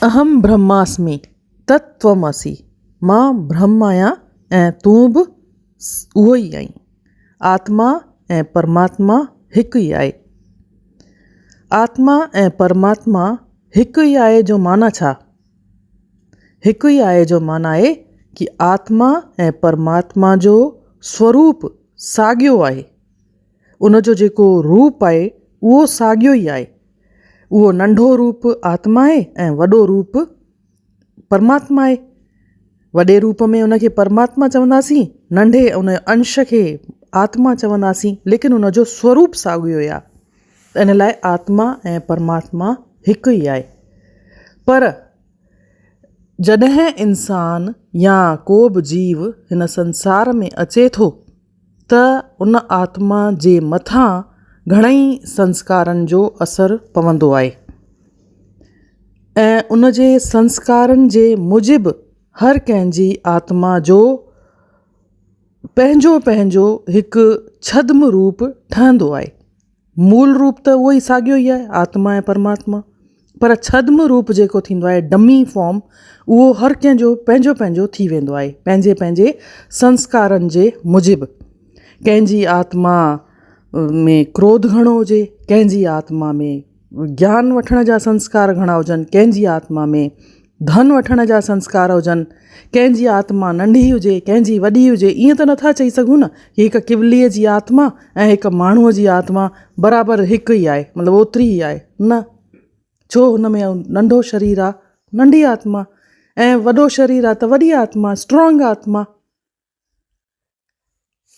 अहम ब्रह्मास्मि तत्त्वमसि। मां ब्रह्म आहियां ऐं तूं बि उहो ई आहीं। आत्मा ऐं परमात्मा हिकु ई आहे। आत्मा ऐं परमात्मा हिकु ई आहे जो माना छा? हिकु ई आहे जो माना आहे कि आत्मा ऐं परमात्मा जो स्वरूप साॻियो आहे। उन जो जेको रूप आहे उहो साॻियो ई आहे। उहो नंढो रूप आत्मा आहे ऐं वॾो रूप परमात्मा आहे। वॾे रूप में उनखे परमात्मा चवंदासीं, नंढे उन अंश खे आत्मा चवंदासीं, लेकिन उन जो स्वरूप साॻियो ई आहे। इन लाइ आत्मा ऐं परमात्मा हिकु ई आहे। पर जॾहिं इंसान या को बि जीव हिन संसार में अचे थो त उन आत्मा जे मथां घणई संस्कारनि जो असरु पवंदो आहे ऐं उन जे संस्कारनि जे मूजिबि हर कंहिंजी आत्मा जो पंहिंजो पंहिंजो हिकु छद्म रूप ठहंदो आहे। मूल रूप त उहो ई साॻियो ई आहे, आत्मा ऐं परमात्मा, पर छद्म रूप जेको थींदो आहे, डमी फॉर्म, उहो हर कंहिंजो पंहिंजो पंहिंजो थी वेंदो आहे पंहिंजे पंहिंजे संस्कारनि जे मूजिबि। कंहिंजी आत्मा में क्रोध घणो हुजे, कंहिंजी आत्मा में ज्ञान वठण जा संस्कार घणा हुजनि, कंहिंजी आत्मा में धन वठण जा संस्कार हुजनि, कंहिंजी आत्मा नंढी हुजे, कंहिंजी वॾी हुजे। ईअं त नथा चई सघूं न कि हिकु किवलीअ जी आत्मा ऐं हिकु माण्हूअ जी आत्मा बराबरि हिकु ई आहे, मतिलबु ओतिरी ई आहे। न, छो हुन में नंढो शरीर आहे, नंढी आत्मा, ऐं वॾो शरीर आहे त वॾी आत्मा, स्ट्रॉन्ग आत्मा।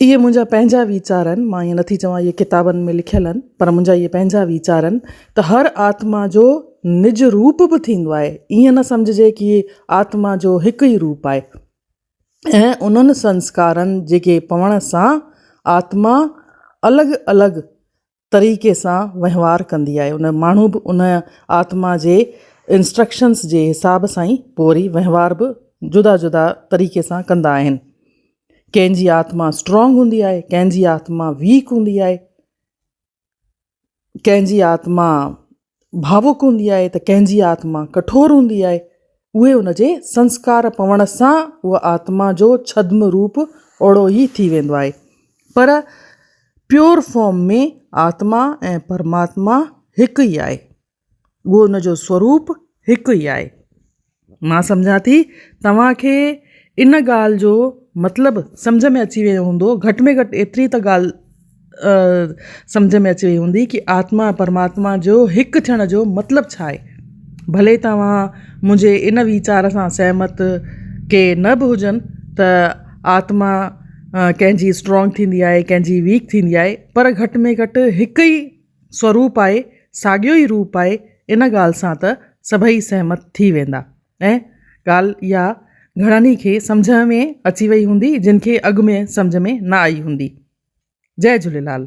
इहे मुंहिंजा पंहिंजा वीचार आहिनि। मां ईअं नथी चवां इहे किताबनि में लिखियल आहिनि, पर मुंहिंजा इहे पंहिंजा वीचार आहिनि त हर आत्मा जो निज रूप बि थींदो आहे। ईअं न सम्झिजे कि आत्मा जो हिकु ई रूप आहे ऐं उन्हनि संस्कारनि जेके पवण सां आत्मा अलॻि अलॻि तरीक़े सां वहिंवार कंदी आहे। उन माण्हू बि उन आत्मा जे इंस्ट्रक्शन्स जे हिसाब सां ई पोइ वरी वहिंवार बि जुदा जुदा तरीक़े सां कंदा आहिनि। कंहिंजी आत्मा स्ट्रॉन्ग हूंदी आहे, कंहिंजी आत्मा वीक हूंदी आहे, कंहिंजी आत्मा भावुक हूंदी आहे त कंहिंजी आत्मा कठोर हूंदी आहे। उहे उन जे संस्कार पवण सां उहा आत्मा जो छद्म रूप ओड़ो ई थी वेंदो आहे। पर प्योर फॉर्म में आत्मा ऐं परमात्मा हिकु ई आहे। उहो उन जो स्वरूप हिकु ई आहे। मां सम्झां थी तव्हांखे इन ॻाल्हि जो मतिलबु सम्झ में अची वियो हूंदो, घटि में घटि एतिरी त ॻाल्हि सम्झ में अची वई हूंदी कि आत्मा परमात्मा जो हिकु थियण जो मतिलबु छा आहे। भले तव्हां मुंहिंजे इन वीचार सां सहमत के न बि हुजनि त आत्मा कंहिंजी स्ट्रॉन्ग थींदी आहे, कंहिंजी वीक थींदी आहे, पर घटि में घटि हिकु ई स्वरूप आहे, साॻियो ई रूप आहे। इन ॻाल्हि सां त सभई सहमत थी वेंदा ऐं ॻाल्हि इहा घणनि खे सम्झ में अची वई हूंदी जिन खे अॻु में सम्झ में न आई हूंदी। जय झूलेलाल।